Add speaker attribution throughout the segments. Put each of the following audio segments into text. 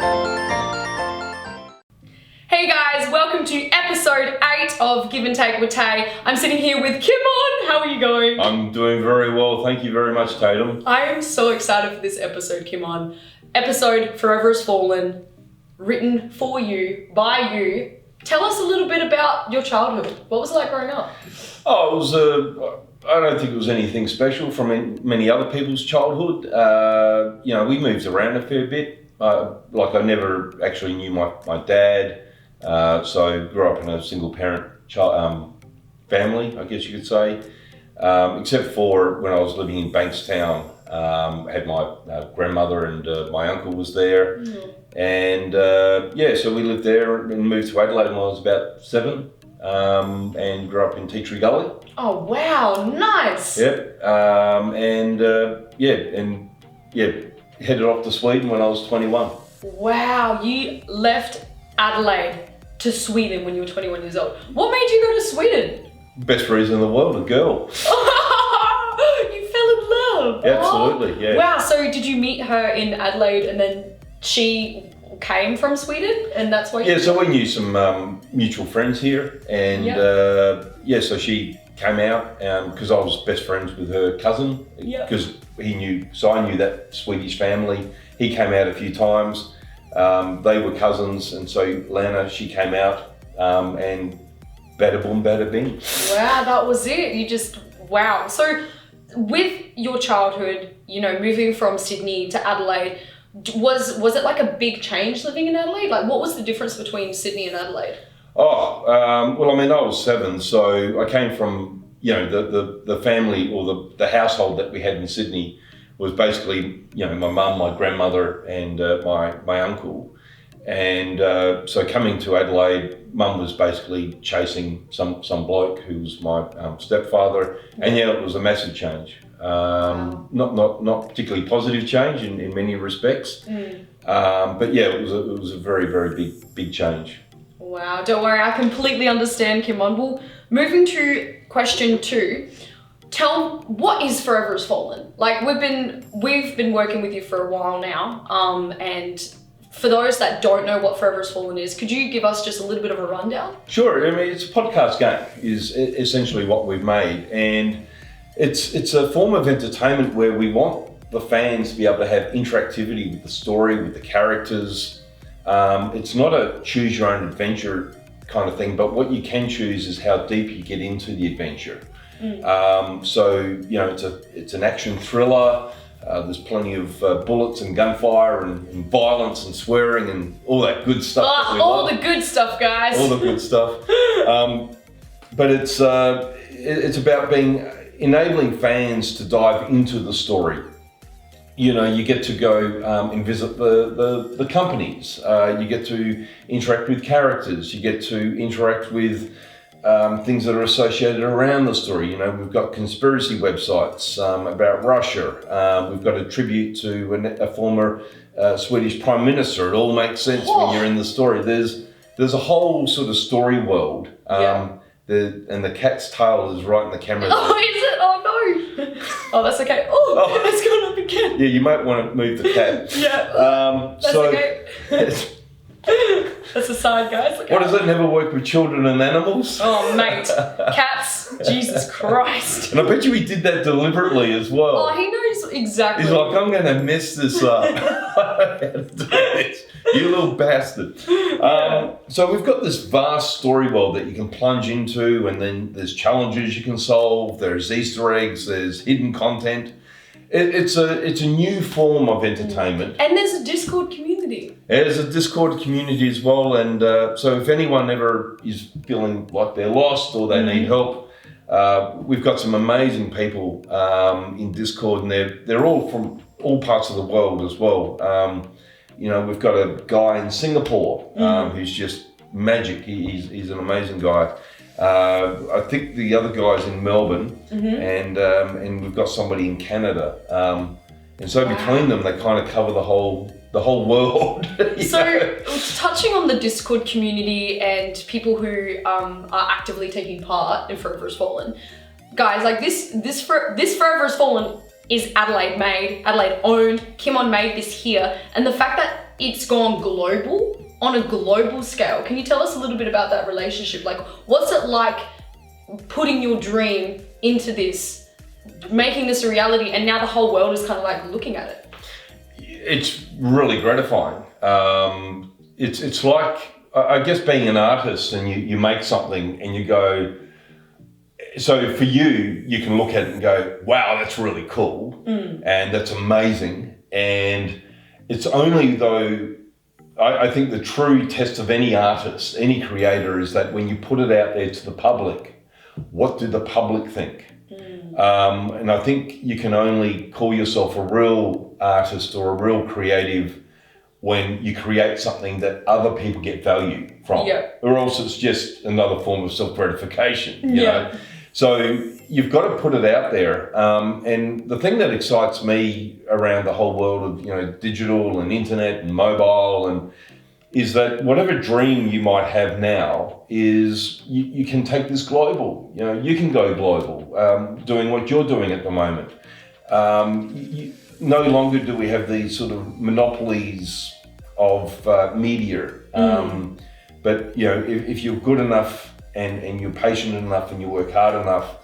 Speaker 1: Hey guys, welcome to episode 8 of Give and Take with Tay. I'm sitting here with Kimon. How are you going?
Speaker 2: I'm doing very well. Thank you very much, Tatum.
Speaker 1: I am so excited for this episode, Kimon. Episode Forever Has Fallen, written for you, by you. Tell us a little bit about your childhood. What was it like growing up?
Speaker 2: Oh, it was I don't think it was anything special from many other people's childhood. We moved around a fair bit. I never actually knew my dad. So I grew up in a single parent family, I guess you could say, except for when I was living in Bankstown. I had my grandmother and my uncle was there. Mm. And so we lived there and moved to Adelaide when I was about 7 and grew up in Tea Tree Gully.
Speaker 1: Oh, wow, nice.
Speaker 2: Yep. Headed off to Sweden when I was 21.
Speaker 1: Wow, you left Adelaide to Sweden when you were 21 years old. What made you go to Sweden?
Speaker 2: Best reason in the world, a girl.
Speaker 1: You fell in love.
Speaker 2: Absolutely, yeah.
Speaker 1: Wow, so did you meet her in Adelaide and then she came from Sweden and that's why you...
Speaker 2: Yeah, so we knew some mutual friends here and so she came out because I was best friends with her cousin because I knew that Swedish family. He came out a few times. They were cousins, and so Lana, she came out, and bada boom, bada bing.
Speaker 1: Wow, that was it. Wow. So with your childhood, moving from Sydney to Adelaide, was it like a big change living in Adelaide? Like, what was the difference between Sydney and Adelaide?
Speaker 2: I was 7, so I came from, the family or the household that we had in Sydney was basically, my mum, my grandmother, and my uncle. And so coming to Adelaide, mum was basically chasing some bloke who was my stepfather, and it was a massive change. Not particularly positive change in many respects, but it was a very, very big change.
Speaker 1: Wow, don't worry, I completely understand, Kimon. Well, moving to question 2. What is Forever Has Fallen? Like, we've been working with you for a while now, and for those that don't know what Forever Has Fallen is, could you give us just a little bit of a rundown?
Speaker 2: Sure. I mean, it's a podcast game is essentially what we've made, and it's a form of entertainment where we want the fans to be able to have interactivity with the story, with the characters. It's not a choose your own adventure kind of thing, but what you can choose is how deep you get into the adventure. It's an action thriller. There's plenty of bullets and gunfire and violence and swearing and all that good stuff.
Speaker 1: All the good stuff, guys.
Speaker 2: All the good stuff. But it's about enabling fans to dive into the story. You get to go and visit the companies. You get to interact with characters. You get to interact with things that are associated around the story. We've got conspiracy websites about Russia. We've got a tribute to a former Swedish Prime Minister. It all makes sense when you're in the story. There's a whole sort of story world. And the cat's tail is right in the camera.
Speaker 1: Oh, is it? Oh, no. Oh, that's okay. Oh, it's gone up again.
Speaker 2: Yeah, you might want to move the cat.
Speaker 1: Yeah. That's okay. That's a side, guys.
Speaker 2: What does it never work with children and animals?
Speaker 1: Oh, mate. Cats. Jesus Christ.
Speaker 2: And I bet you he did that deliberately as well.
Speaker 1: Oh, he knows exactly.
Speaker 2: He's like, I'm going to mess this up. You little bastard. So we've got this vast story world that you can plunge into, and then there's challenges you can solve, there's Easter eggs, there's hidden content. It's a new form of entertainment.
Speaker 1: And there's a Discord community.
Speaker 2: There's a Discord community as well, and so if anyone ever is feeling like they're lost or they need help, we've got some amazing people in Discord, and they're all from all parts of the world as well. We've got a guy in Singapore who's just magic. He's an amazing guy. I think the other guy's in Melbourne, and we've got somebody in Canada. And so between them, they kind of cover the whole world.
Speaker 1: So touching on the Discord community and people who are actively taking part in Forever Has Fallen, guys, like this Forever Has Fallen is Adelaide made, Adelaide owned. Kimon made this here, and the fact that it's gone global, on a global scale. Can you tell us a little bit about that relationship? Like, what's it like putting your dream into this, making this a reality, and now the whole world is kind of like looking at it?
Speaker 2: It's really gratifying. It's like, I guess, being an artist and you make something and you go, so for you, you can look at it and go, wow, that's really cool. And that's amazing. And it's only though, I think the true test of any artist, any creator, is that when you put it out there to the public, what do the public think? And I think you can only call yourself a real artist or a real creative when you create something that other people get value from, or else it's just another form of self-gratification, you know? So you've got to put it out there. And the thing that excites me around the whole world of, you know, digital and internet and mobile and is that whatever dream you might have now is you can take this global. You know, you can go global, doing what you're doing at the moment. No longer do we have these sort of monopolies of media. But, you know, if you're good enough and you're patient enough and you work hard enough,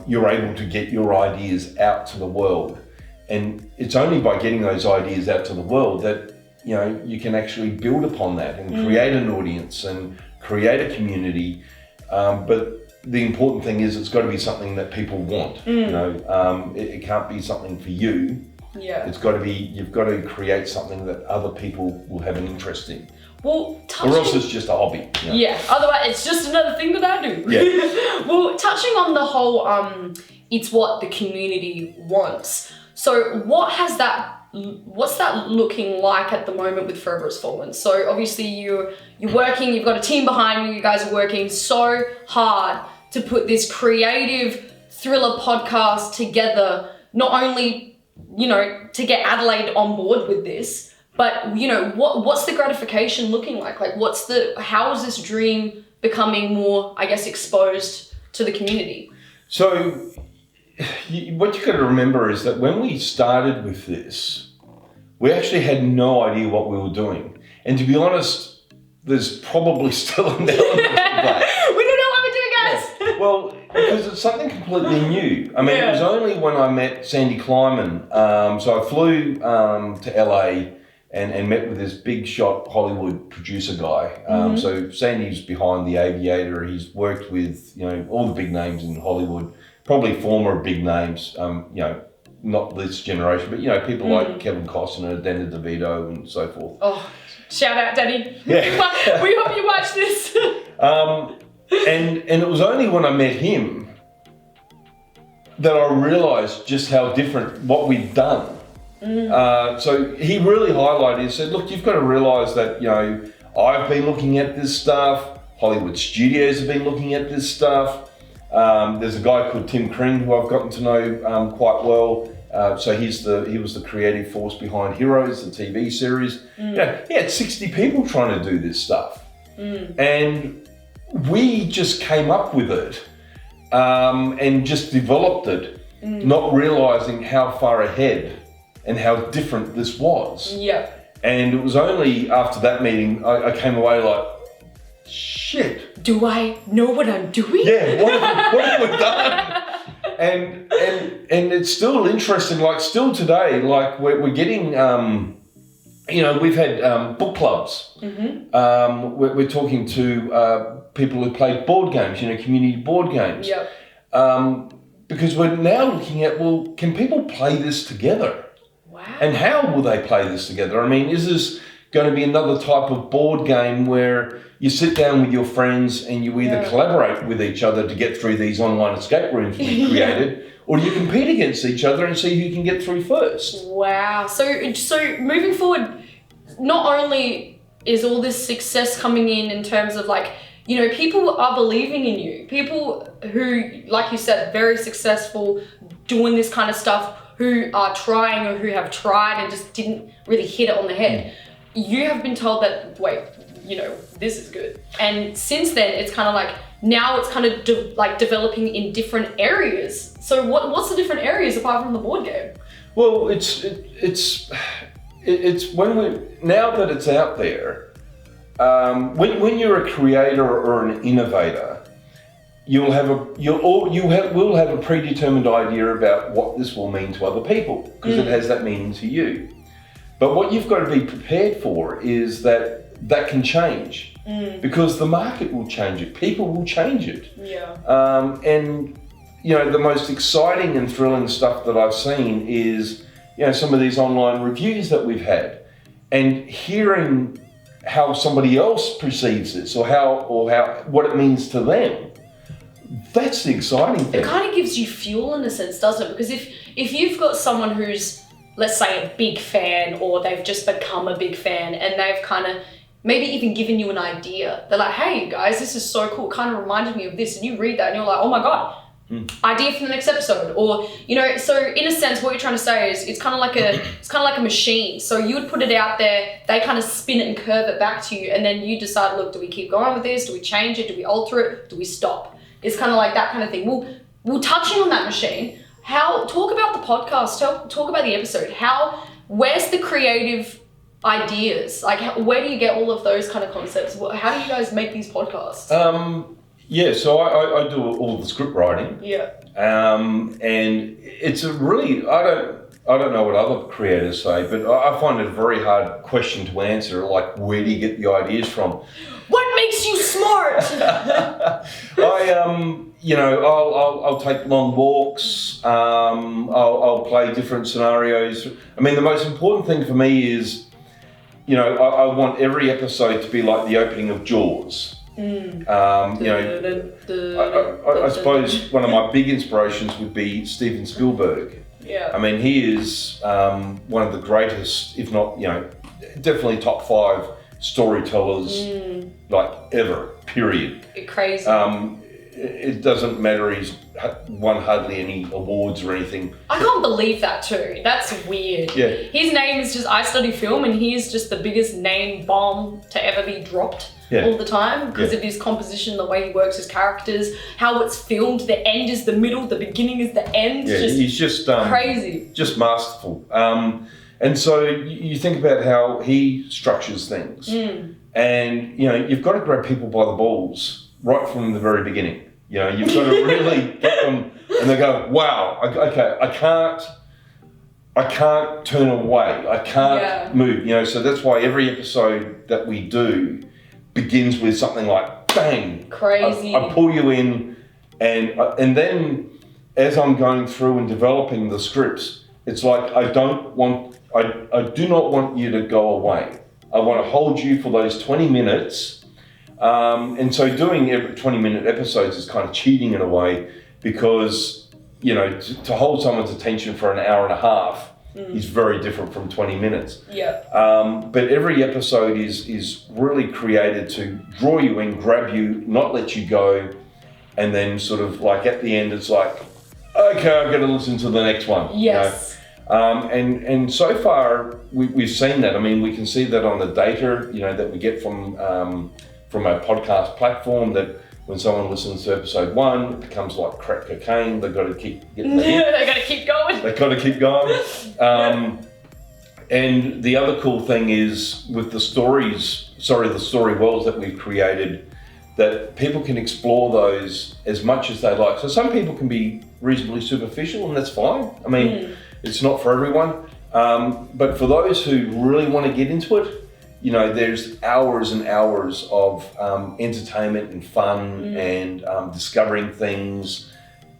Speaker 2: you're able to get your ideas out to the world. And it's only by getting those ideas out to the world that, you know, you can actually build upon that and create an audience and create a community. But the important thing is it's got to be something that people want. You know, it can't be something for you. It's got to be, you've got to create something that other people will have an interest in.
Speaker 1: Well,
Speaker 2: or else it's just a hobby. You know?
Speaker 1: Otherwise it's just another thing that I do. Well, touching on the whole, it's what the community wants. So what's that looking like at the moment with Forever Has Fallen? So obviously you're working, you've got a team behind you guys are working so hard to put this creative thriller podcast together, not only, you know, to get Adelaide on board with this, but, you know, what's the gratification looking like? Like, how is this dream becoming more, I guess, exposed to the community?
Speaker 2: So, what you got to remember is that when we started with this, we actually had no idea what we were doing. And to be honest, there's probably still an element of that.
Speaker 1: We don't know what we're doing, guys!
Speaker 2: Well, because it's something completely new. I mean, it was only when I met Sandy Kleiman. So I flew to LA and met with this big shot Hollywood producer guy. So Sandy's behind The Aviator. He's worked with, you know, all the big names in Hollywood, probably former big names, you know, not this generation, but, you know, people like Kevin Costner, Danny DeVito and so forth.
Speaker 1: Oh, shout out, Danny. We hope you watch this.
Speaker 2: And it was only when I met him that I realised just how different what we'd done. So he really highlighted, he said, look, you've got to realise that, you know, I've been looking at this stuff, Hollywood studios have been looking at this stuff. There's a guy called Tim Kring who I've gotten to know quite well. So he was the creative force behind Heroes, the TV series. Yeah, he had 60 people trying to do this stuff. And we just came up with it and just developed it, not realising how far ahead and how different this was. And it was only after that meeting I came away like, shit.
Speaker 1: Do I know what I'm doing?
Speaker 2: Yeah, what have we done? And it's still interesting, like still today, like we're getting, you know, we've had book clubs. We're talking to people who play board games, you know, community board games. Because we're now looking at, well, can people play this together? And how will they play this together? I mean, is this going to be another type of board game where you sit down with your friends and you either collaborate with each other to get through these online escape rooms we've created, or you compete against each other and see who can get through first?
Speaker 1: Wow. So moving forward, not only is all this success coming in terms of like, you know, people are believing in you. People who, like you said, very successful, doing this kind of stuff, who are trying or who have tried and just didn't really hit it on the head. You have been told that, wait, you know, this is good. And since then, it's kind of like, now it's kind of developing in different areas. So what's the different areas apart from the board game?
Speaker 2: Well, it's now that it's out there, when you're a creator or an innovator, we'll have a predetermined idea about what this will mean to other people, because it has that meaning to you. But what you've got to be prepared for is that can change, because the market will change it, people will change it.
Speaker 1: Yeah.
Speaker 2: And the most exciting and thrilling stuff that I've seen is some of these online reviews that we've had, and hearing how somebody else perceives this, or what it means to them. That's the exciting thing.
Speaker 1: It kind of gives you fuel in a sense, doesn't it? Because if you've got someone who's, let's say, a big fan, or they've just become a big fan, and they've kind of maybe even given you an idea. They're like, hey guys, this is so cool. It kind of reminded me of this. And you read that and you're like, oh my God, idea for the next episode. Or, so in a sense, what you're trying to say is it's kind of like a machine. So you would put it out there, they kind of spin it and curve it back to you. And then you decide, look, do we keep going with this? Do we change it? Do we alter it? Do we stop? It's kind of like that kind of thing. Well, touching on that machine, talk about the podcast, talk about the episode. Where's the creative ideas? Like, where do you get all of those kind of concepts? How do you guys make these podcasts?
Speaker 2: So I do all the script writing.
Speaker 1: Yeah.
Speaker 2: And it's a really, I don't know what other creators say, but I find it a very hard question to answer. Like, where do you get the ideas from?
Speaker 1: What makes you smart?
Speaker 2: I'll take long walks. I'll play different scenarios. I mean, the most important thing for me is, I want every episode to be like the opening of Jaws. I suppose one of my big inspirations would be Steven Spielberg.
Speaker 1: Yeah.
Speaker 2: I mean, he is one of the greatest, if not, definitely top 5 storytellers like ever, period.
Speaker 1: Crazy.
Speaker 2: It doesn't matter he's won hardly any awards or anything.
Speaker 1: I can't believe that too. That's weird.
Speaker 2: Yeah.
Speaker 1: His name is just, I study film, and he is just the biggest name bomb to ever be dropped all the time, because of his composition, the way he works his characters, how it's filmed, the end is the middle, the beginning is the end.
Speaker 2: Yeah, he's just
Speaker 1: crazy.
Speaker 2: Just masterful. And so you think about how he structures things. And, you've got to grab people by the balls right from the very beginning. You've got to really get them, and they go, wow, okay, I can't turn away. I can't move. So that's why every episode that we do begins with something like, bang.
Speaker 1: Crazy.
Speaker 2: I pull you in, and then as I'm going through and developing the scripts, it's like, I do not want you to go away. I want to hold you for those 20 minutes. And so doing every 20-minute episodes is kind of cheating in a way, because, to hold someone's attention for an hour and a half is very different from 20 minutes.
Speaker 1: Yeah.
Speaker 2: But every episode is really created to draw you in, grab you, not let you go, and then sort of like at the end, it's like, okay, I've got to listen to the next one.
Speaker 1: Yes.
Speaker 2: And so far we've seen that. I mean, we can see that on the data, that we get from our podcast platform, that when someone listens to episode 1, it becomes like crack cocaine. They've got to keep getting the hit.
Speaker 1: They've got to keep going.
Speaker 2: They've got to keep going. And the other cool thing is with the story worlds that we've created, that people can explore those as much as they like. So some people can be reasonably superficial, and that's fine. I mean, it's not for everyone. But for those who really want to get into it, there's hours and hours of entertainment and fun and discovering things.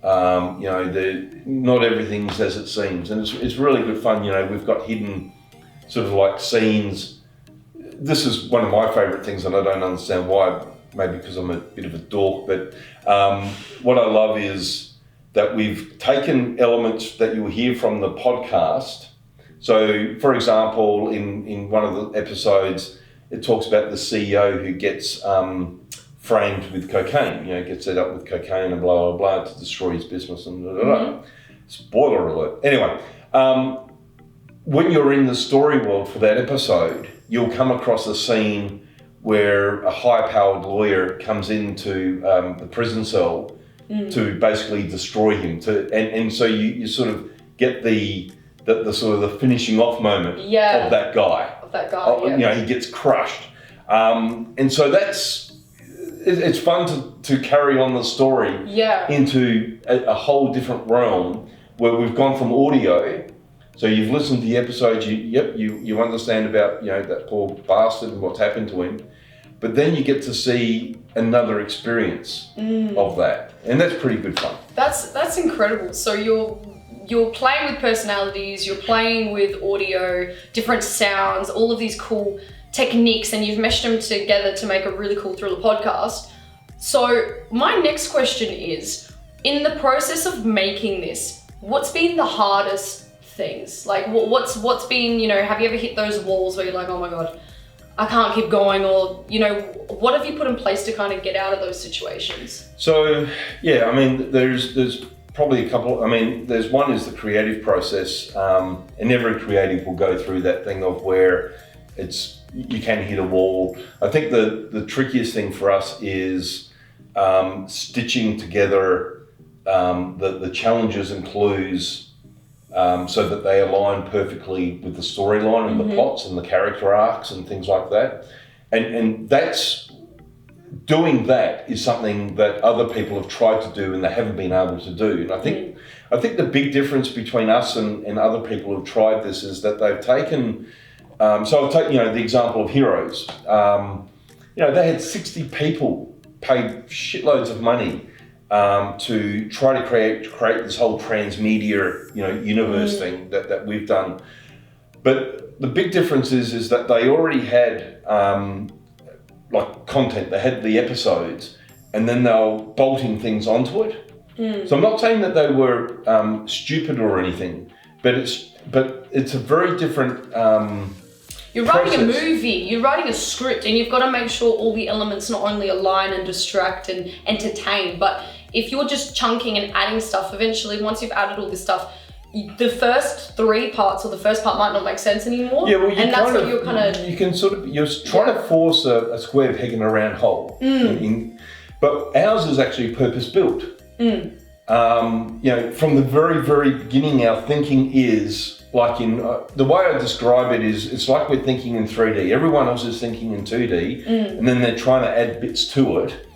Speaker 2: Not everything's as it seems, and it's really good fun. We've got hidden sort of like scenes. This is one of my favourite things, and I don't understand why. Maybe because I'm a bit of a dork, but what I love is that we've taken elements that you'll hear from the podcast. So, for example, in one of the episodes, it talks about the CEO who gets framed with cocaine, gets set up with cocaine and blah, blah, blah to destroy his business and da, da, da. Spoiler alert. Anyway, when you're in the story world for that episode, you'll come across a scene where a high-powered lawyer comes into the prison cell to basically destroy him. And so you sort of get the the sort of the finishing off moment
Speaker 1: Yeah.
Speaker 2: of that guy.
Speaker 1: Of that guy,
Speaker 2: Oh,
Speaker 1: yeah.
Speaker 2: You know, he gets crushed. And so it's fun to carry on the story
Speaker 1: Yeah.
Speaker 2: into a whole different realm where we've gone from audio. So you've listened to the episodes, you understand about, you know, that poor bastard and what's happened to him. But then you get to see another experience of that. And that's pretty good fun.
Speaker 1: That's incredible. So you're playing with personalities, you're playing with audio, different sounds, all of these cool techniques, and you've meshed them together to make a really cool thriller podcast. So my next question is, in the process of making this, what's been the hardest things? Like what's been, you know, have you ever hit those walls where you're like, oh my God, I can't keep going, or, you know, what have you put in place to kind of get out of those situations?
Speaker 2: So, yeah, I mean, there's probably a couple. I mean, there's one is the creative process, and every creative will go through that thing of where you can hit a wall. I think the trickiest thing for us is stitching together the challenges and clues so that they align perfectly with the storyline and the plots and the character arcs and things like that. And doing that is something that other people have tried to do and they haven't been able to do. And I think the big difference between us and other people who've tried this is that they've taken, so I'll take, you know, the example of Heroes. You know, they had 60 people paid shitloads of money to try to create this whole transmedia, you know, universe thing that we've done. But the big difference is that they already had like content. They had the episodes, and then they were bolting things onto it. So I'm not saying that they were stupid or anything, but it's a very different.
Speaker 1: You're writing a movie, you're writing a script, and you've got to make sure all the elements not only align and distract and entertain, but if you're just chunking and adding stuff, eventually once you've added all this stuff, the first 3 parts or the first part might not make sense anymore.
Speaker 2: Yeah, well,
Speaker 1: and that's what you're kind of...
Speaker 2: You can sort of, you're trying to force a square peg in a round hole. But ours is actually purpose-built. You know, from the very, very beginning, our thinking is, like in, the way I describe it is, it's like we're thinking in 3D. Everyone else is thinking in 2D, and then they're trying to add bits to it.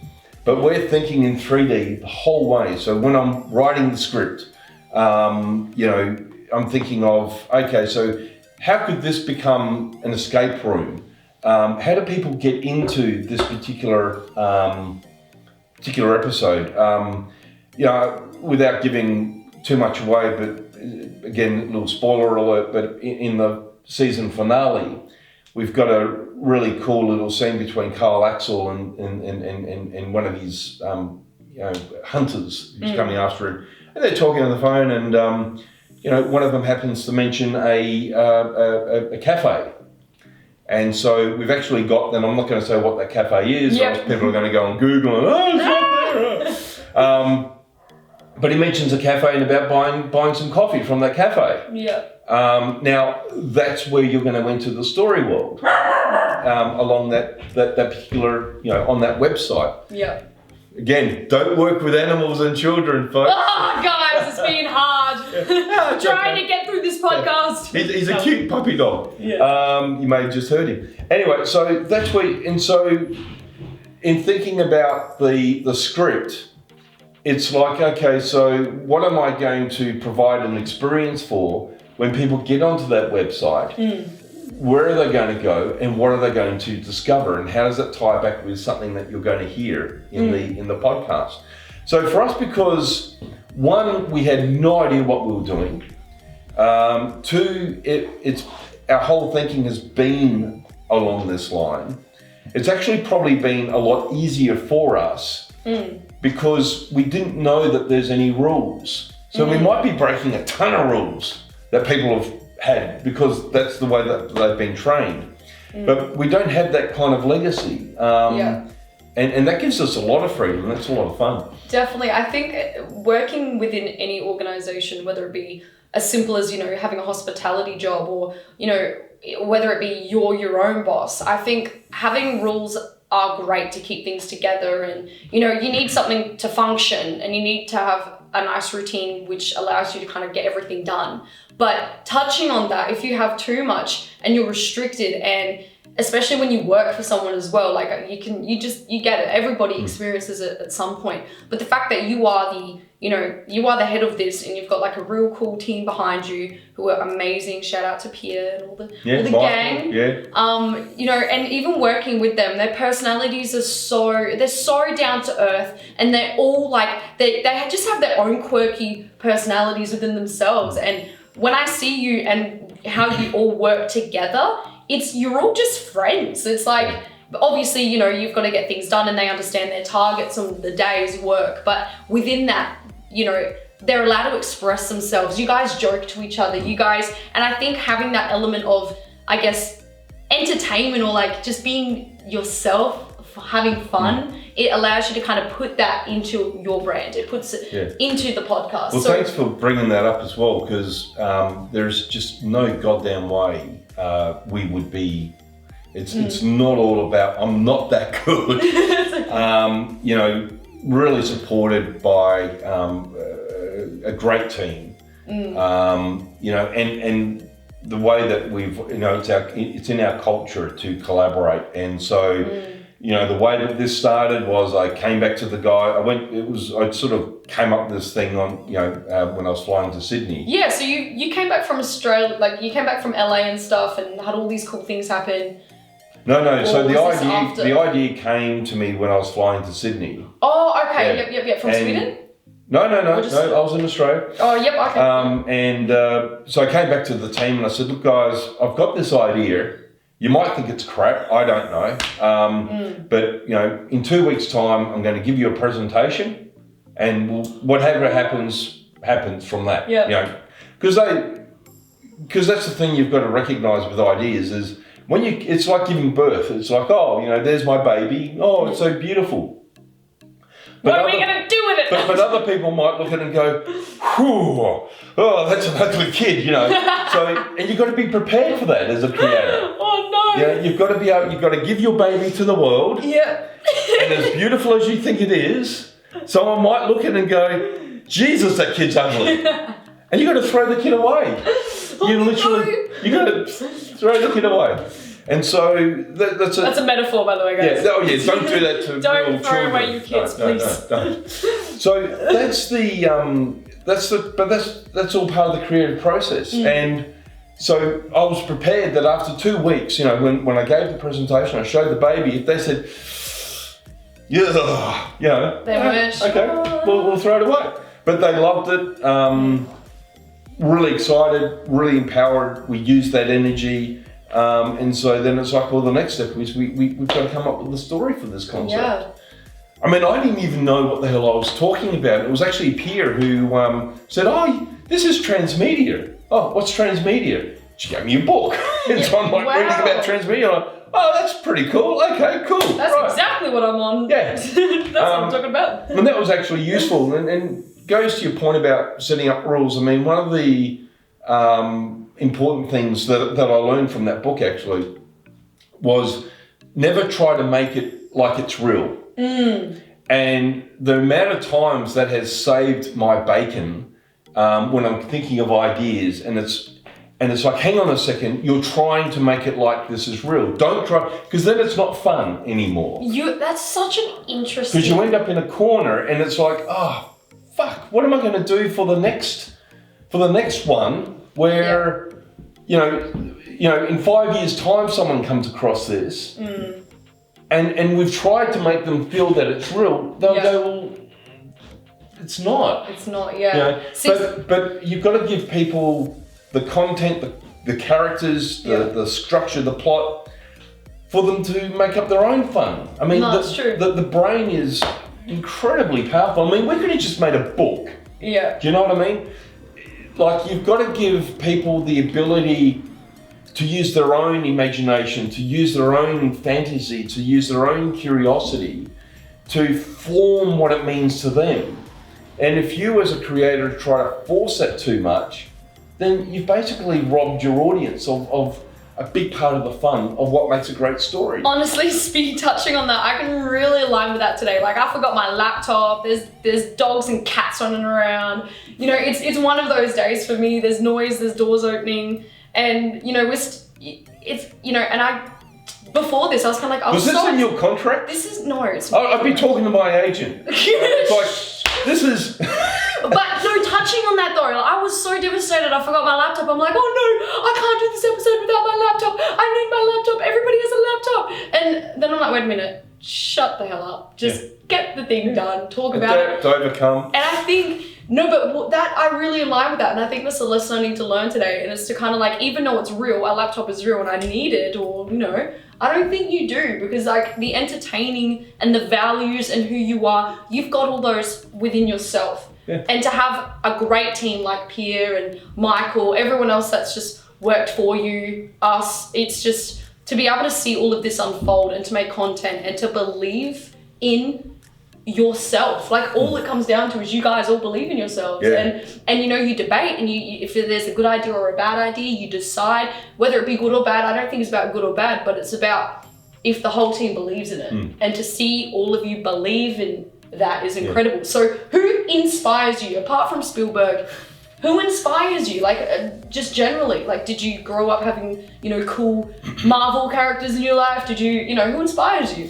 Speaker 2: But we're thinking in 3D the whole way. So when I'm writing the script, you know, I'm thinking of, okay, so how could this become an escape room? How do people get into this particular episode? You know, without giving too much away, but again, a little spoiler alert, but in the season finale, we've got a really cool little scene between Carl Axel and one of his you know, hunters who's coming after him. And they're talking on the phone, and you know, one of them happens to mention a cafe. And so we've actually got, and I'm not going to say what that cafe is, or else people are going to go on Google and, it's not there. But he mentions a cafe and about buying some coffee from that cafe. Now, that's where you're going to enter the story world, along that particular, you know, on that website. Again, don't work with animals and children, folks.
Speaker 1: Oh, guys, it's been hard. Trying to get through this podcast.
Speaker 2: He's a cute puppy dog. You may have just heard him. Anyway, so that's where, and so in thinking about the script, it's like, okay, so what am I going to provide an experience for when people get onto that website? Where are they going to go, and what are they going to discover, and how does that tie back with something that you're going to hear in the podcast? So for us, because one, we had no idea what we were doing. 2, it's our whole thinking has been along this line. It's actually probably been a lot easier for us because we didn't know that there's any rules. So we might be breaking a ton of rules that people have had because that's the way that they've been trained. But we don't have that kind of legacy. And that gives us a lot of freedom. That's a lot of fun.
Speaker 1: Definitely. I think working within any organization, whether it be as simple as, you know, having a hospitality job or, you know, whether it be you're your own boss, I think having rules are great to keep things together, and, you know, you need something to function and you need to have a nice routine which allows you to kind of get everything done. But touching on that, if you have too much and you're restricted, and especially when you work for someone as well, like you get it. Everybody experiences it at some point. But the fact that you are the head of this, and you've got like a real cool team behind you who are amazing. Shout out to Pierre and all the gang.
Speaker 2: Yeah.
Speaker 1: And even working with them, their personalities are so down to earth, and they're all like they just have their own quirky personalities within themselves. And when I see you and how you all work together, you're all just friends. It's like, obviously, you've got to get things done, and they understand their targets on the day's work. But within that, they're allowed to express themselves. You guys joke to each other. And I think having that element of, I guess, entertainment, or like just being yourself, having fun, it allows you to kind of put that into your brand. It puts it into the podcast.
Speaker 2: Well, thanks for bringing that up as well, because there's just no goddamn way we would be. It's not all about, I'm not that good. Really supported by a great team. And the way that we've, it's in our culture to collaborate. And so, the way that this started was I came back to the guy. I sort of came up with this thing on, when I was flying to Sydney.
Speaker 1: Yeah, so you came back from Australia, like you came back from LA and stuff, and had all these cool things happen.
Speaker 2: No. So the idea came to me when I was flying to Sydney.
Speaker 1: Oh, okay. Yep. From Sweden?
Speaker 2: No. I was in Australia.
Speaker 1: Oh, yep. Okay.
Speaker 2: So I came back to the team and I said, look, guys, I've got this idea. You might think it's crap. I don't know. But in 2 weeks' time, I'm going to give you a presentation, and whatever happens from that.
Speaker 1: Yeah.
Speaker 2: Because that's the thing you've got to recognise with ideas is, it's like giving birth. It's like, there's my baby. Oh, it's so beautiful.
Speaker 1: What are we going to do with it?
Speaker 2: But other people might look at it and go, whew, oh, that's an ugly kid, So, and you've got to be prepared for that as a creator.
Speaker 1: Oh, no.
Speaker 2: You've got to give your baby to the world.
Speaker 1: Yeah.
Speaker 2: And as beautiful as you think it is, someone might look at it and go, Jesus, that kid's ugly. And you've got to throw the kid away. You got to throw the kid away. And so that's a
Speaker 1: metaphor, by the way, guys.
Speaker 2: Don't do that to
Speaker 1: don't
Speaker 2: real
Speaker 1: throw
Speaker 2: children.
Speaker 1: away your kids, please.
Speaker 2: Don't. So that's all part of the creative process. And so I was prepared that after 2 weeks, when I gave the presentation, I showed the baby, if they said, they
Speaker 1: weren't sure.
Speaker 2: Okay, we'll throw it away. But they loved it. Really excited, really empowered. We used that energy. And so then it's like, well, the next step is we've got to come up with a story for this concept.
Speaker 1: Yeah.
Speaker 2: I mean, I didn't even know what the hell I was talking about. It was actually Pierre who said, this is transmedia. Oh, what's transmedia? She gave me a book. And so I'm like reading about transmedia. I'm like, oh, that's pretty cool. Okay, cool.
Speaker 1: That's exactly what I'm on.
Speaker 2: Yeah.
Speaker 1: That's what I'm talking about.
Speaker 2: And that was actually useful. And goes to your point about setting up rules. I mean, one of the important things that I learned from that book actually was never try to make it like it's real. And the amount of times that has saved my bacon when I'm thinking of ideas, and it's like, hang on a second, you're trying to make it like this is real. Don't try, because then it's not fun anymore.
Speaker 1: That's such an interesting...
Speaker 2: Because you end up in a corner and it's like, oh, fuck, what am I going to do for the next one where, in 5 years' time someone comes across this and we've tried to make them feel that it's real, they'll go, well, it's not.
Speaker 1: It's not, yeah.
Speaker 2: But you've got to give people the content, the characters, the structure, the plot, for them to make up their own fun. I mean,
Speaker 1: that's true.
Speaker 2: The brain is incredibly powerful. I mean, we could have just made a book.
Speaker 1: Yeah.
Speaker 2: Do you know what I mean? Like, you've got to give people the ability to use their own imagination, to use their own fantasy, to use their own curiosity, to form what it means to them. And if you as a creator try to force that too much, then you've basically robbed your audience of a big part of the fun of what makes a great story.
Speaker 1: Honestly, touching on that, I can really align with that today. Like, I forgot my laptop. There's dogs and cats running around. You know, it's one of those days for me. There's noise. There's doors opening, and you know, before this, I was kind of like,
Speaker 2: was this in your contract?
Speaker 1: This is no. It's
Speaker 2: I'd be talking to my agent. It's like, this is.
Speaker 1: But no, touching on that though, I was so devastated. I forgot my laptop. I'm like, oh no, I can't do this episode without my laptop. I need my laptop. Everybody has a laptop. And then I'm like, wait a minute, shut the hell up. Just get the thing done. Talk about it.
Speaker 2: To overcome.
Speaker 1: And I think. No, but that, I really align with that, and I think that's the lesson I need to learn today, and it's to kind of like, even though it's real, our laptop is real and I need it, or, you know, I don't think you do, because like the entertaining and the values and who you are, you've got all those within yourself.
Speaker 2: Yeah.
Speaker 1: And to have a great team like Pierre and Michael, everyone else that's just worked for you, us, it's just to be able to see all of this unfold and to make content and to believe in yourself. Like, all it comes down to is you guys all believe in yourselves. And you know, you debate, and you if there's a good idea or a bad idea, you decide whether it be good or bad. I don't think it's about good or bad, but it's about if the whole team believes in it. And to see all of you believe in that is incredible. So who inspires you apart from Spielberg? Who inspires you? Like, just generally, like, did you grow up having, you know, cool Marvel characters in your life? Did you know, who inspires you?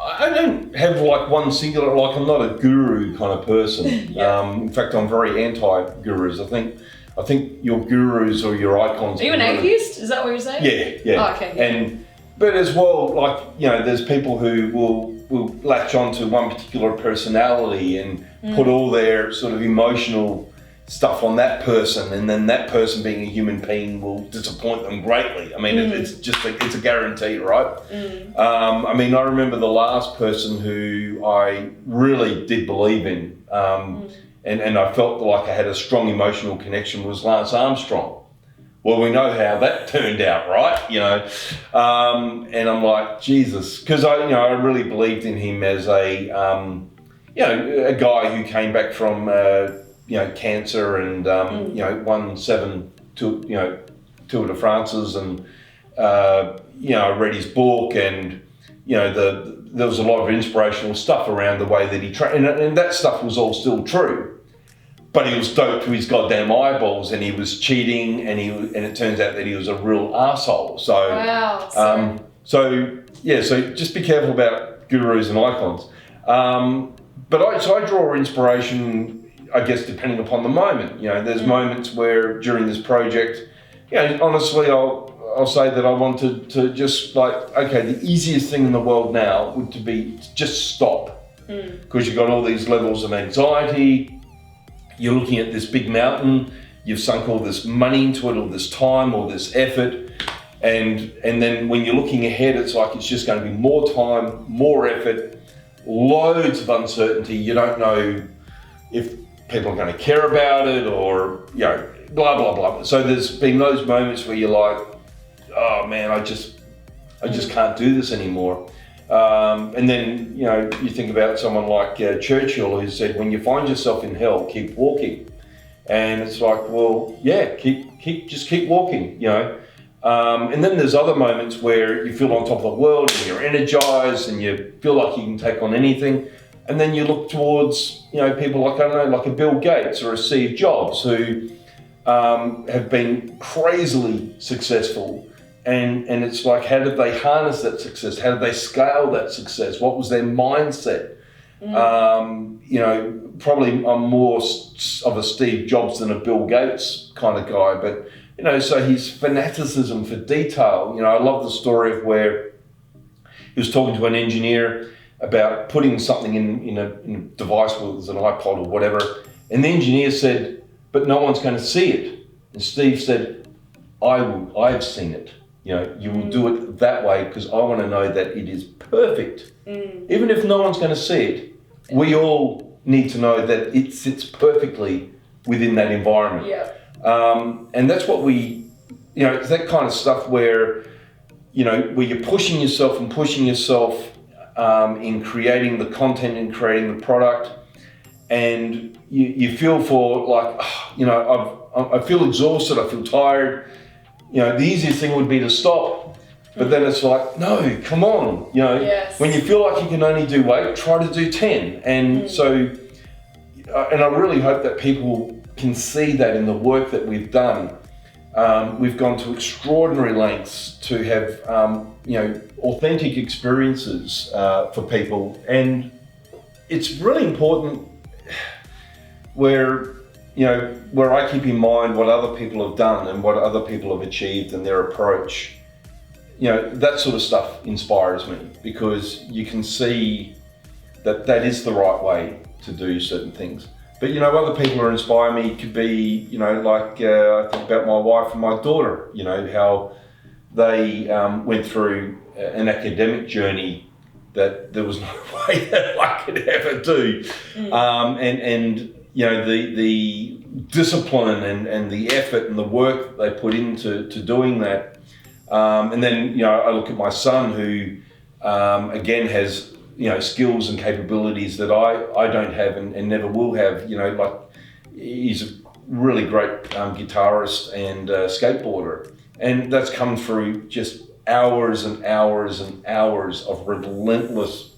Speaker 2: I don't have like one singular, like I'm not a guru kind of person. In fact, I'm very anti-gurus. I think your gurus or your icons.
Speaker 1: Are you an atheist? Is that what you're saying?
Speaker 2: Yeah.
Speaker 1: Oh, okay.
Speaker 2: But as well, like, you know, there's people who will latch onto one particular personality and put all their sort of emotional stuff on that person, and then that person, being a human being, will disappoint them greatly. I mean, it's just it's a guarantee, right? I mean, I remember the last person who I really did believe in, and I felt like I had a strong emotional connection, was Lance Armstrong. Well, we know how that turned out, right? You know, and I'm like, Jesus, because I really believed in him as a a guy who came back from cancer and won 7 Tour de France's, and I read his book, and there was a lot of inspirational stuff around the way that he trained, and that stuff was all still true. But he was doped to his goddamn eyeballs, and he was cheating, and it turns out that he was a real arsehole. So,
Speaker 1: wow.
Speaker 2: So just be careful about gurus and icons. But I draw inspiration, I guess, depending upon the moment. There's moments where during this project, honestly, I'll say that I wanted to just the easiest thing in the world now would to be to just stop, because you've got all these levels of anxiety. You're looking at this big mountain, you've sunk all this money into it, all this time, all this effort, and then when you're looking ahead, it's like it's just going to be more time, more effort, loads of uncertainty. You don't know if people are going to care about it, or blah blah blah. So there's been those moments where you're like, oh man, I just can't do this anymore. And then, you think about someone like Churchill, who said, when you find yourself in hell, keep walking. And it's like, well, yeah, just keep walking, And then there's other moments where you feel on top of the world and you're energized and you feel like you can take on anything. And then you look towards, people like, I don't know, like a Bill Gates or a Steve Jobs, who have been crazily successful. And it's like, how did they harness that success? How did they scale that success? What was their mindset? Probably I'm more of a Steve Jobs than a Bill Gates kind of guy, but, so his fanaticism for detail, I love the story of where he was talking to an engineer about putting something in a device, whether it was an iPod or whatever, and the engineer said, but no one's going to see it. And Steve said, I've seen it. You will do it that way because I want to know that it is perfect. Even if no one's going to see it, we all need to know that it sits perfectly within that environment.
Speaker 1: Yeah.
Speaker 2: And that's what it's that kind of stuff where, where you're pushing yourself in creating the content and creating the product, and you feel for I feel exhausted, I feel tired. the easiest thing would be to stop. But then it's like, no, come on,
Speaker 1: Yes.
Speaker 2: when you feel like you can only do 8, try to do 10. And so, and I really hope that people can see that in the work that we've done. We've gone to extraordinary lengths to have, authentic experiences for people. And it's really important where I keep in mind what other people have done and what other people have achieved and their approach. That sort of stuff inspires me, because you can see that is the right way to do certain things. But other people who inspire me could be, like I think about my wife and my daughter, how they went through an academic journey that there was no way that I could ever do. And the discipline and the effort and the work that they put into doing that. And then, I look at my son who, again, has, skills and capabilities that I don't have and never will have. Like, he's a really great guitarist and skateboarder. And that's come through just hours and hours and hours of relentless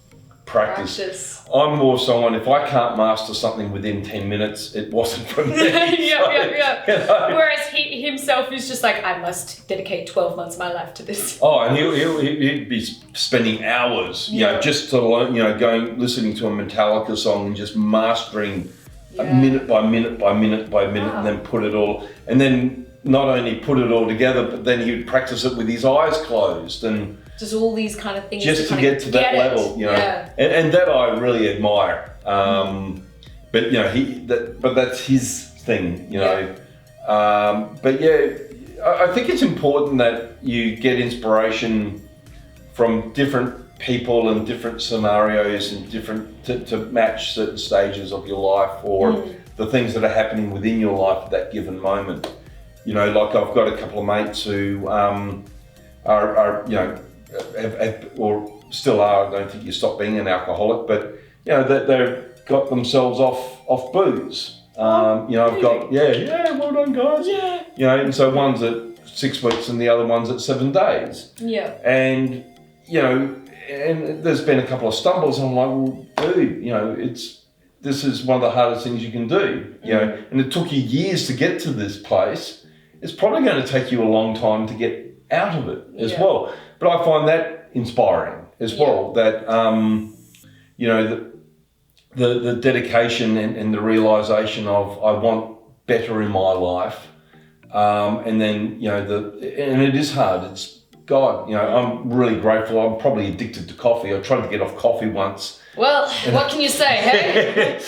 Speaker 2: practice. I'm more someone, if I can't master something within 10 minutes, it wasn't for me.
Speaker 1: Whereas he himself is just like, I must dedicate 12 months of my life to this.
Speaker 2: Oh, and he'd be spending hours, just to learn, listening to a Metallica song and just mastering minute by minute by minute by minute, and then put it all, and then not only put it all together, but then he would practice it with his eyes closed and
Speaker 1: just all these kind of things
Speaker 2: just to get to that level, and that I really admire. But but that's his thing, But I think it's important that you get inspiration from different people and different scenarios and different to match certain stages of your life or the things that are happening within your life at that given moment. Like I've got a couple of mates who are have, or still are. I don't think you stop being an alcoholic, but that they've got themselves off booze. I've got well done guys. And so one's at 6 weeks and the other one's at 7 days. And and there's been a couple of stumbles. And I'm like, well, dude, this is one of the hardest things you can do. And it took you years to get to this place. It's probably going to take you a long time to get out of it as well. But I find that inspiring as well. That the dedication and the realization of I want better in my life, and then and it is hard. It's God. I'm really grateful. I'm probably addicted to coffee. I tried to get off coffee once. Well,
Speaker 1: what can you say, hey?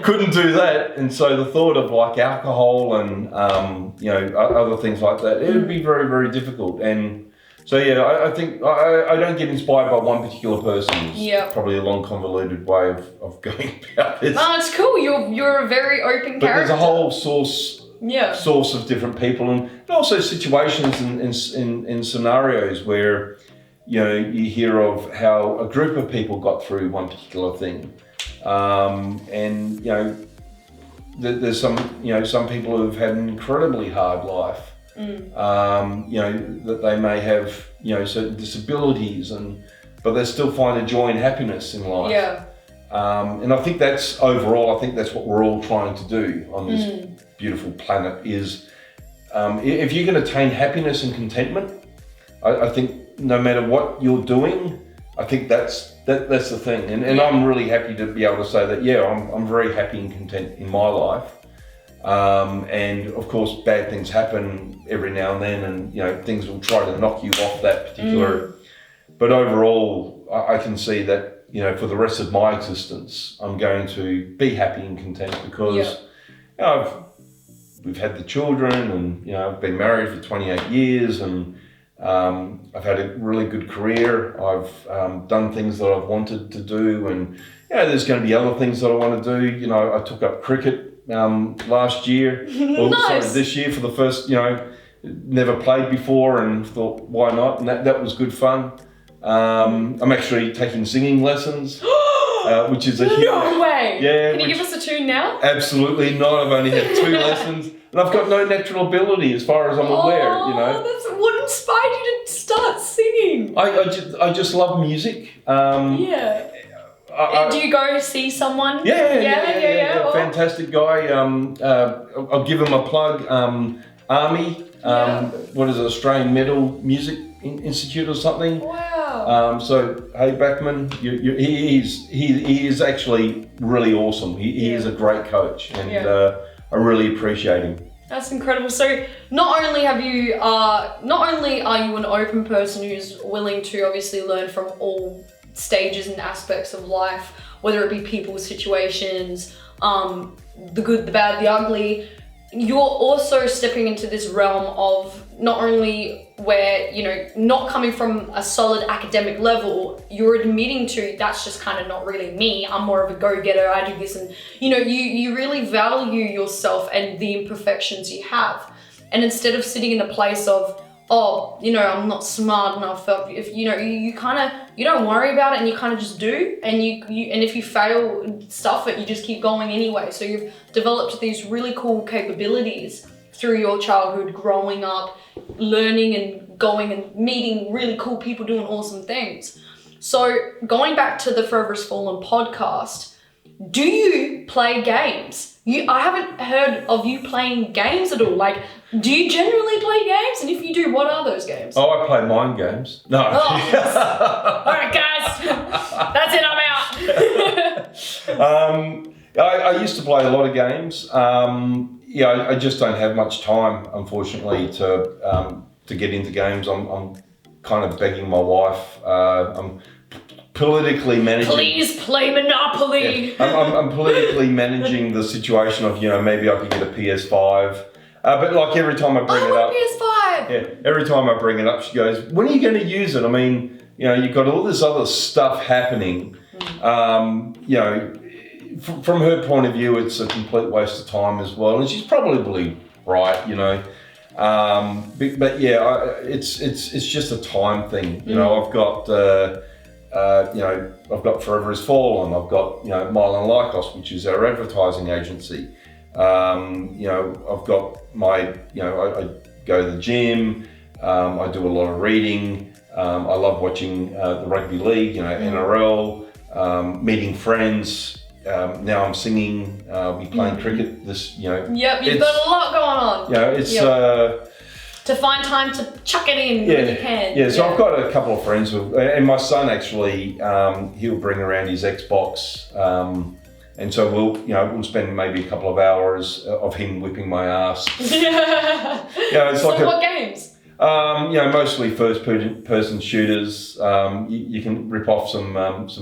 Speaker 2: Couldn't do that, and so the thought of like alcohol and other things like that, it would be very, very difficult. And so I think I don't get inspired by one particular person. It's probably a long, convoluted way of going about this.
Speaker 1: Oh, it's cool. You're a very open character.
Speaker 2: But there's a whole source of different people, and also situations and scenarios where you hear of how a group of people got through one particular thing, and there's some people who've had an incredibly hard life. That they may have certain disabilities, but they still find a joy and happiness in life. And I think that's overall. I think that's what we're all trying to do on this beautiful planet. Is if you can attain happiness and contentment, I think no matter what you're doing, I think that's the thing. And I'm really happy to be able to say that. I'm very happy and content in my life. And of course, bad things happen every now and then, and things will try to knock you off that particular. But overall, I can see that for the rest of my existence, I'm going to be happy and content because we've had the children, and I've been married for 28 years, and I've had a really good career. I've done things that I've wanted to do, and there's going to be other things that I want to do. I took up cricket last year, this year for the first, never played before, and thought, why not? And that was good fun. I'm actually taking singing lessons, which is a huge...
Speaker 1: No way!
Speaker 2: Yeah.
Speaker 1: Can you give us a tune now?
Speaker 2: Absolutely not. I've only had 2 lessons. And And I've got no natural ability as far as I'm aware, you know.
Speaker 1: What inspired you to start singing?
Speaker 2: I just love music.
Speaker 1: Yeah. Do you go see someone?
Speaker 2: Yeah. Fantastic guy. I'll give him a plug. Army. What is it? Australian Metal Music Institute or something.
Speaker 1: Wow.
Speaker 2: So hey, Backman, he is actually really awesome. He is a great coach, and I really appreciate him.
Speaker 1: That's incredible. So not only are you an open person who's willing to obviously learn from all stages and aspects of life, whether it be people, situations, the good, the bad, the ugly, you're also stepping into this realm of not only where, you know, not coming from a solid academic level, you're admitting to that's just kind of not really me. I'm more of a go-getter. I do this, and you know, you really value yourself and the imperfections you have. And instead of sitting in the place of, oh, you know, I'm not smart enough, if you know, you don't worry about it, and you kind of just do, and and if you fail, stuff it, you just keep going anyway. So you've developed these really cool capabilities through your childhood, growing up, learning and going and meeting really cool people doing awesome things. So going back to the Forever Has Fallen podcast, do you play games? I haven't heard of you playing games at all. Like, do you generally play games? And if you do, what are those games?
Speaker 2: Oh, I play mind games. No.
Speaker 1: Oh, yes. All right, guys. That's it, I'm out.
Speaker 2: I used to play a lot of games. I just don't have much time, unfortunately, to get into games. I'm kind of begging my wife. I'm politically managing.
Speaker 1: Please play Monopoly.
Speaker 2: Yeah, I'm politically managing the situation of, you know, maybe I could get a PS5. But like every time I bring it up,
Speaker 1: PS5.
Speaker 2: Yeah, every time I bring it up, she goes, "When are you going to use it?" I mean, you know, you've got all this other stuff happening. You know, from her point of view, it's a complete waste of time as well, and she's probably right. You know, but yeah, it's just a time thing. You know, I've got. You know, I've got Forever Has Fallen. I've got, you know, Kimon Lycos, which is our advertising agency. You know, I've got my, you know, I go to the gym. I do a lot of reading. I love watching the rugby league, you know, NRL, meeting friends. Now I'm singing. I'll be playing cricket. This, you know.
Speaker 1: Yep, you've got a lot going on.
Speaker 2: You know, it's.
Speaker 1: To find time to chuck it in when you can.
Speaker 2: Yeah, so I've got a couple of friends, and my son actually, he'll bring around his Xbox, and so we'll spend maybe a couple of hours of him whipping my ass. It's
Speaker 1: so
Speaker 2: like
Speaker 1: what games?
Speaker 2: You know, mostly first-person shooters. You can rip off some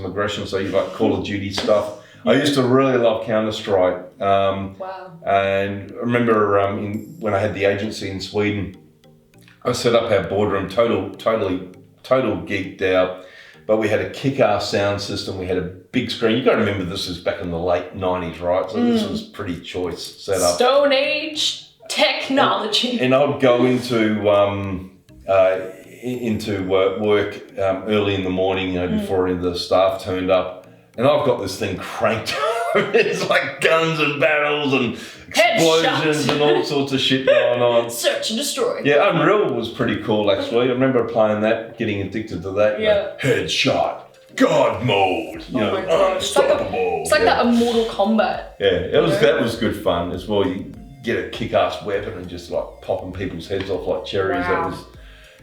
Speaker 2: aggression, so you like Call of Duty stuff. I used to really love Counter-Strike.
Speaker 1: Wow.
Speaker 2: And I remember when I had the agency in Sweden, I set up our boardroom, totally geeked out, but we had a kick-ass sound system. We had a big screen. You got to remember this is back in the late 90s, right? So this was pretty choice setup.
Speaker 1: Stone Age technology.
Speaker 2: And I'd go into work early in the morning, you know, before any of the staff turned up, and I've got this thing cranked. It's like guns and barrels and explosions and all sorts of shit going on.
Speaker 1: Search and destroy.
Speaker 2: Yeah, Unreal was pretty cool actually. I remember playing that, getting addicted to that.
Speaker 1: Yeah.
Speaker 2: Like, headshot, God mode. You know,
Speaker 1: my God.
Speaker 2: unstoppable.
Speaker 1: It's like that a Mortal Kombat.
Speaker 2: Yeah, that was good fun as well. You get a kick-ass weapon and just like popping people's heads off like cherries.
Speaker 1: Wow.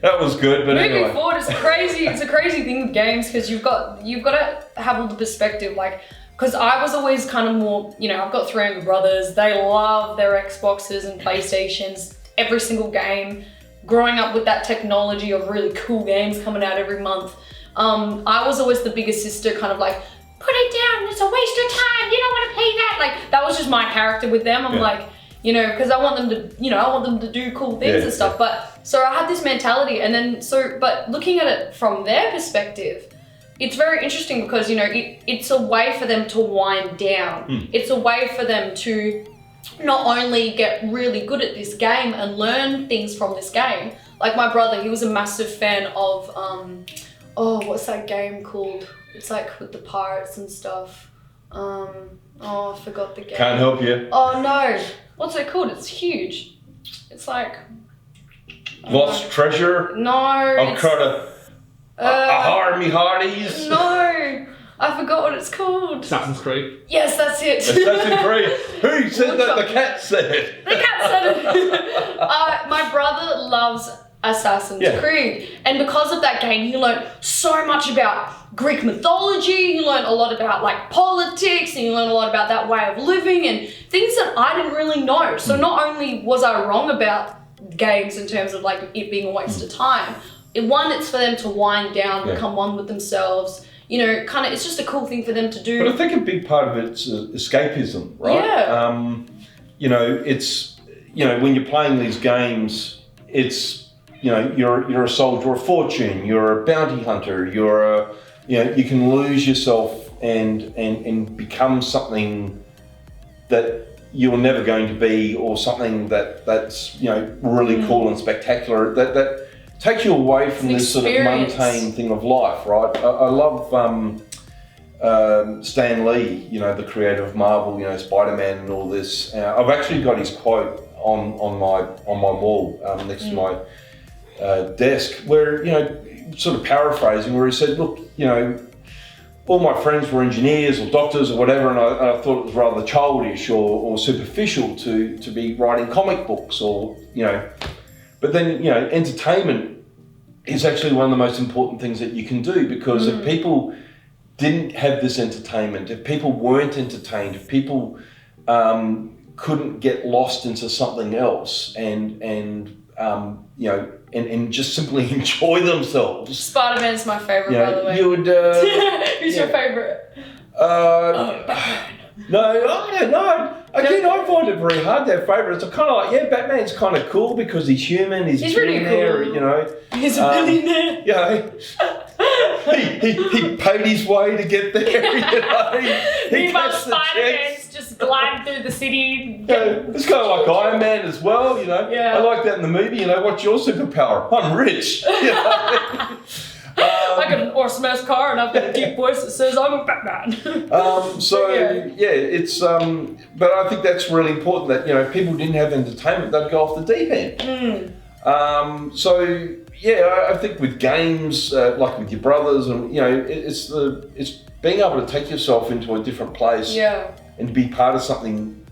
Speaker 2: That was good. But
Speaker 1: moving
Speaker 2: anyway.
Speaker 1: forward, it's crazy. It's a crazy thing with games because you've got to have all the perspective, like. Because I was always kind of more, you know, I've got 3 younger brothers. They love their Xboxes and PlayStations, every single game. Growing up with that technology of really cool games coming out every month, I was always the bigger sister, kind of like, put it down, it's a waste of time, you don't want to play that. Like, that was just my character with them. I'm like, you know, because I want them to, you know, I want them to do cool things and stuff. But so I had this mentality, and then but looking at it from their perspective, it's very interesting because, you know, it's a way for them to wind down. It's a way for them to not only get really good at this game and learn things from this game. Like my brother, he was a massive fan of, what's that game called? It's like with the pirates and stuff. Oh, I forgot the game.
Speaker 2: Can't help you.
Speaker 1: Oh no. What's it called? It's huge. It's like...
Speaker 2: Lost Treasure?
Speaker 1: No.
Speaker 2: I've got a Harmy Hardies.
Speaker 1: No. I forgot what it's called.
Speaker 3: Assassin's Creed.
Speaker 1: Yes, that's it.
Speaker 2: Assassin's Creed. Who said that? The cat said it.
Speaker 1: The cat said it. My brother loves Assassin's Creed, and because of that game, he learned so much about Greek mythology. He learned a lot about like politics, and he learned a lot about that way of living and things that I didn't really know. So not only was I wrong about games in terms of like it being a waste of time, it's for them to wind down, become one with themselves. You know, kind of, it's just a cool thing for them to do.
Speaker 2: But I think a big part of it's escapism, right?
Speaker 1: Yeah.
Speaker 2: You know, it's, you know, when you're playing these games, it's, you know, you're a soldier of fortune, you're a bounty hunter, you know, you can lose yourself and become something that you're never going to be, or something that's, you know, really cool and spectacular, that takes you away from this sort of mundane thing of life, right? I love Stan Lee, you know, the creator of Marvel, you know, Spider-Man and all this. I've actually got his quote on my wall next to my desk, where, you know, sort of paraphrasing, where he said, look, you know, all my friends were engineers or doctors or whatever, and I thought it was rather childish or superficial to be writing comic books, or, you know, but then, you know, entertainment is actually one of the most important things that you can do, because if people didn't have this entertainment, if people weren't entertained, if people couldn't get lost into something else and you know, and just simply enjoy themselves.
Speaker 1: Spider-Man's my favourite, by the way.
Speaker 2: You would...
Speaker 1: Who's your favourite?
Speaker 2: No, I don't know. Again, I find it very hard to have favourites. I'm kind of like, Batman's kind of cool because he's human, he's a billionaire,
Speaker 1: cool.
Speaker 2: you know.
Speaker 1: He's a billionaire.
Speaker 2: You know, he paid his way to get there, you know.
Speaker 1: Meanwhile, Spider-Man's just gliding through the city.
Speaker 2: It's kind of like Iron Man as well, you know.
Speaker 1: Yeah.
Speaker 2: I like that in the movie, you know. What's your superpower? I'm rich. You know?
Speaker 1: I got an awesome-ass car and I've got a deep voice that says I'm a Batman.
Speaker 2: It's but I think that's really important, that, you know, if people didn't have entertainment, they'd go off the deep end. I think with games, like with your brothers, and, you know, it's being able to take yourself into a different place and to be part of something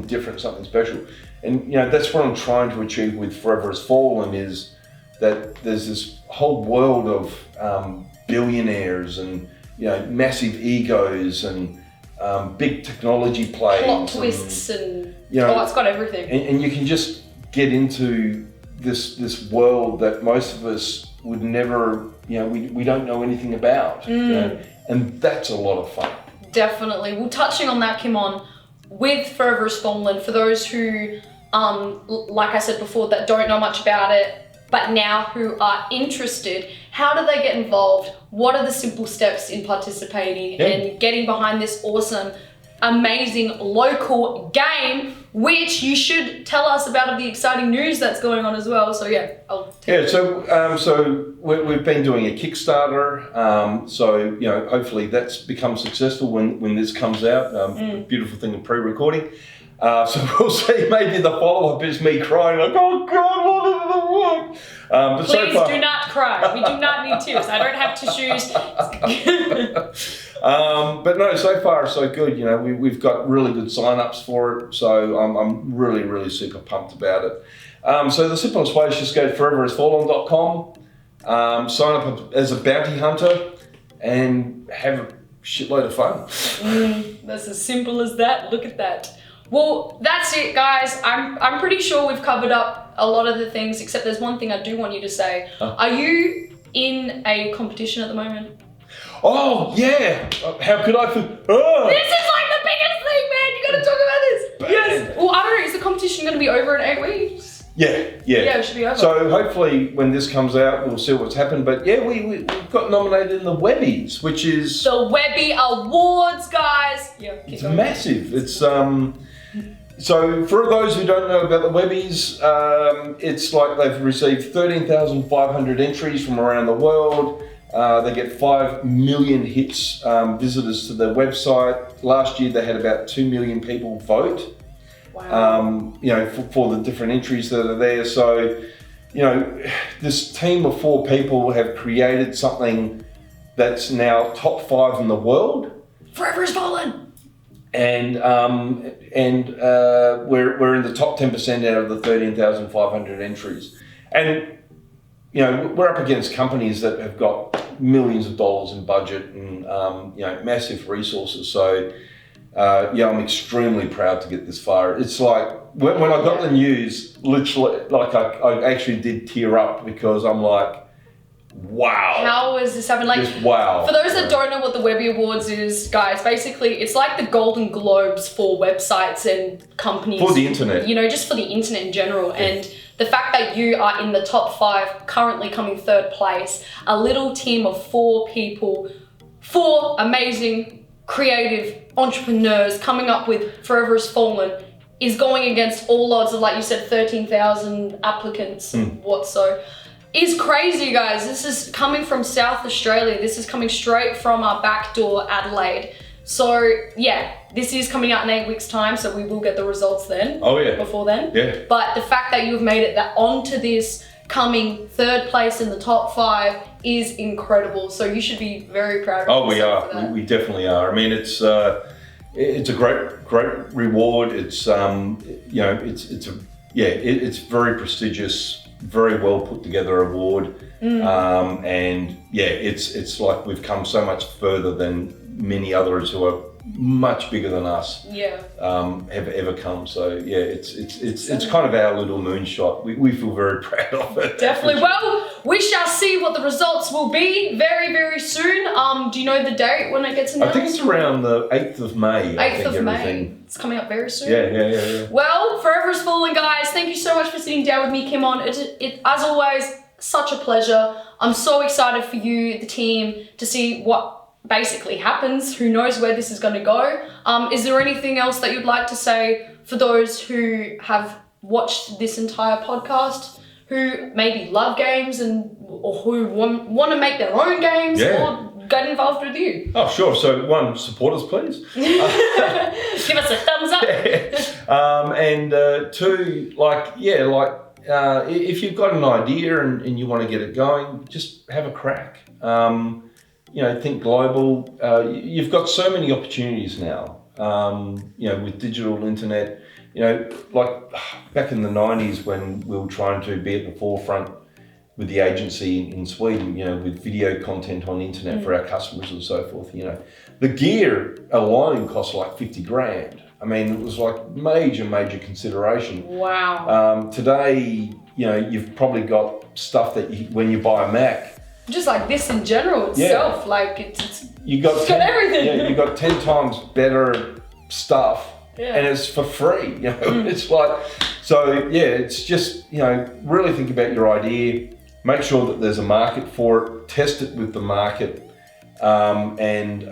Speaker 2: different, something special. And, you know, that's what I'm trying to achieve with Forever Has Fallen, is that there's this whole world of billionaires and, you know, massive egos and big technology plays.
Speaker 1: Plot twists and
Speaker 2: you know,
Speaker 1: it's got everything.
Speaker 2: And you can just get into this world that most of us would never, you know, we don't know anything about. You know? And that's a lot of fun.
Speaker 1: Definitely. Well, touching on that, Kimon, with Forever Has Fallen, for those who, like I said before, that don't know much about it, but now who are interested, how do they get involved? What are the simple steps in participating and getting behind this awesome, amazing local game, which you should tell us about the exciting news that's going on as well. So
Speaker 2: so we've been doing a Kickstarter. So, you know, hopefully that's become successful when this comes out. Beautiful thing of pre-recording. So we'll see. Maybe the follow-up is me crying like, oh God, what did it work? But
Speaker 1: please do not cry. We do not need tears. I don't have tissues.
Speaker 2: But no, so far so good. You know, we've got really good sign-ups for it. So I'm really, really super pumped about it. So the simplest way is just go to foreverhasfallen.com, sign up as a bounty hunter, and have a shitload of fun.
Speaker 1: That's as simple as that. Look at that. Well, that's it, guys. I'm pretty sure we've covered up a lot of the things, except there's one thing I do want you to say. Are you in a competition at the moment?
Speaker 2: Oh, yeah. How could I...
Speaker 1: This is like the biggest thing, man. You gotta talk about this. Yes. Well, I don't know. Is the competition going to be over in 8 weeks?
Speaker 2: Yeah.
Speaker 1: Yeah, it should be over.
Speaker 2: So hopefully when this comes out, we'll see what's happened. But yeah, we've got nominated in the Webbies, which is...
Speaker 1: The Webby Awards, guys. Yeah,
Speaker 2: it's massive. It's... So for those who don't know about the Webbies, it's like they've received 13,500 entries from around the world. They get 5 million hits, visitors to their website. Last year they had about 2 million people vote.
Speaker 1: Wow.
Speaker 2: For the different entries that are there. So, this team of 4 people have created something that's now top 5 in the world.
Speaker 1: Forever is Fallen.
Speaker 2: And we're in the top 10% out of the 13,500 entries. And we're up against companies that have got millions of dollars in budget and massive resources. So I'm extremely proud to get this far. It's like when I got the news, literally, like I actually did tear up because I'm like, wow.
Speaker 1: How is this happening? Like,
Speaker 2: just wow.
Speaker 1: For those that don't know what the Webby Awards is, guys, basically it's like the Golden Globes for websites and companies.
Speaker 2: For the internet.
Speaker 1: Just for the internet in general. Yeah. And the fact that you are in the top 5, currently coming 3rd place, a little team of 4 people, 4 amazing, creative entrepreneurs coming up with Forever is Fallen, is going against all odds of, like you said, 13,000 applicants and what so. Is crazy, guys. This is coming from South Australia. This is coming straight from our back door, Adelaide. So yeah, this is coming out in 8 weeks' time, so we will get the results then.
Speaker 2: Oh yeah.
Speaker 1: Before then.
Speaker 2: Yeah.
Speaker 1: But the fact that you've made it onto this coming 3rd place in the top 5 is incredible. So you should be very proud of yourself.
Speaker 2: Oh, we are. We definitely are. I mean, it's a great reward. It's it's very prestigious. Very well put together award, and it's like we've come so much further than many others who are much bigger than us. Have ever come. So it's kind of our little moonshot. We feel very proud of it.
Speaker 1: Definitely. Well, we shall see what the results will be very, very soon. Do you know the date when it gets announced?
Speaker 2: I think it's around the 8th of May.
Speaker 1: 8th of May. It's coming up very soon.
Speaker 2: Yeah.
Speaker 1: Well, Forever is Fallen, guys. Thank you so much for sitting down with me, Kimon. It as always, such a pleasure. I'm so excited for you, the team, to see what basically happens. Who knows where this is going to go? Is there anything else that you'd like to say for those who have watched this entire podcast, who maybe love games or who want to make their own games or get involved with you?
Speaker 2: Oh, sure. So 1, support us, please.
Speaker 1: Give us a thumbs up.
Speaker 2: And 2, if you've got an idea and you want to get it going, just have a crack. Think global. You've got so many opportunities now, with digital internet. Like back in the 90s when we were trying to be at the forefront with the agency in Sweden, with video content on the internet for our customers and so forth, the gear alone cost like 50 grand. I mean, it was like major consideration.
Speaker 1: Wow.
Speaker 2: Today, you've probably got stuff that when you buy a Mac,
Speaker 1: just like this in general itself, like it's got everything.
Speaker 2: Yeah, you got 10 times better stuff, and it's for free. It's like, so it's just really think about your idea, make sure that there's a market for it, test it with the market, and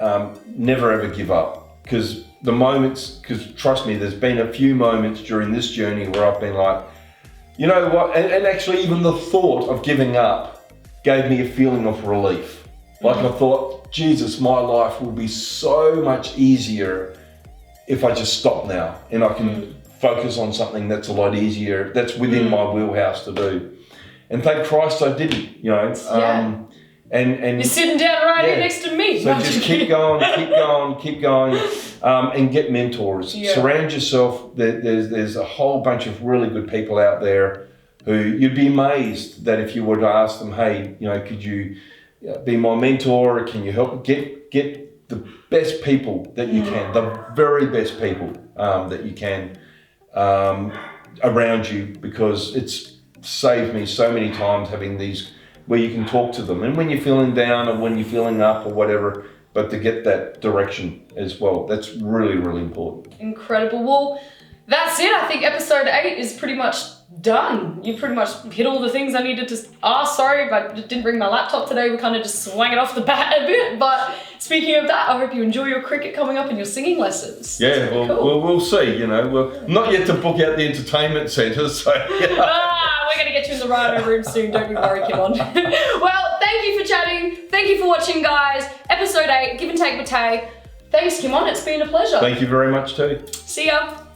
Speaker 2: never ever give up. Because trust me, there's been a few moments during this journey where I've been like, you know what, and actually even the thought of giving up gave me a feeling of relief. Like I thought, Jesus, my life will be so much easier if I just stop now and I can focus on something that's a lot easier, that's within my wheelhouse to do. And thank Christ I didn't, And
Speaker 1: you're sitting down here next to me.
Speaker 2: So just keep going, and get mentors.
Speaker 1: Yeah.
Speaker 2: Surround yourself. There's a whole bunch of really good people out there who you'd be amazed that if you were to ask them, hey, could you be my mentor? Can you help get the best people that you can, the very best people that you can around you, because it's saved me so many times having these where you can talk to them, and when you're feeling down or when you're feeling up or whatever, but to get that direction as well. That's really, really important.
Speaker 1: Incredible. Well, that's it. I think episode 8 is pretty much done. You pretty much hit all the things I needed to ask. Sorry, but I didn't bring my laptop today. We kind of just swung it off the bat a bit. But speaking of that, I hope you enjoy your cricket coming up and your singing lessons.
Speaker 2: Yeah, we'll see. We're not yet to book out the entertainment centre, so.
Speaker 1: We're going to get you in the rhino room soon. Don't be worried, Kimon. Well, thank you for chatting. Thank you for watching, guys. Episode 8, Give and Take with Tay. Thanks, Kimon. It's been a pleasure.
Speaker 2: Thank you very much too.
Speaker 1: See ya.